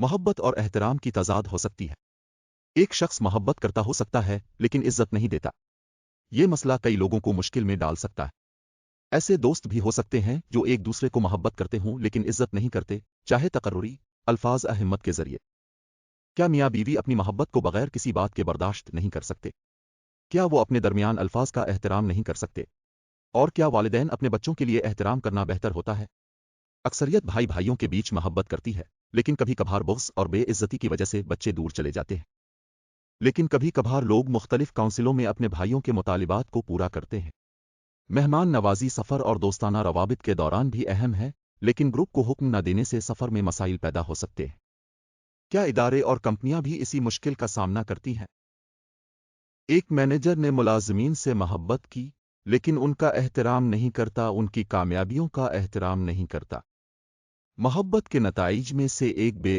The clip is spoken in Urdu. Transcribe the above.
محبت اور احترام کی تضاد ہو سکتی ہے۔ ایک شخص محبت کرتا ہو سکتا ہے لیکن عزت نہیں دیتا۔ یہ مسئلہ کئی لوگوں کو مشکل میں ڈال سکتا ہے۔ ایسے دوست بھی ہو سکتے ہیں جو ایک دوسرے کو محبت کرتے ہوں لیکن عزت نہیں کرتے، چاہے تقرری الفاظ اہمت کے ذریعے۔ کیا میاں بیوی اپنی محبت کو بغیر کسی بات کے برداشت نہیں کر سکتے؟ کیا وہ اپنے درمیان الفاظ کا احترام نہیں کر سکتے؟ اور کیا والدین اپنے بچوں کے لیے احترام کرنا بہتر ہوتا ہے؟ اکثریت بھائی بھائیوں کے بیچ محبت کرتی ہے، لیکن کبھی کبھار بغض اور بے عزتی کی وجہ سے بچے دور چلے جاتے ہیں۔ لیکن کبھی کبھار لوگ مختلف کونسلوں میں اپنے بھائیوں کے مطالبات کو پورا کرتے ہیں۔ مہمان نوازی سفر اور دوستانہ روابط کے دوران بھی اہم ہے، لیکن گروپ کو حکم نہ دینے سے سفر میں مسائل پیدا ہو سکتے ہیں۔ کیا ادارے اور کمپنیاں بھی اسی مشکل کا سامنا کرتی ہیں؟ ایک مینیجر نے ملازمین سے محبت کی، لیکن ان کا احترام نہیں کرتا، ان کی کامیابیوں کا احترام نہیں کرتا۔ محبت کے نتائج میں سے ایک بے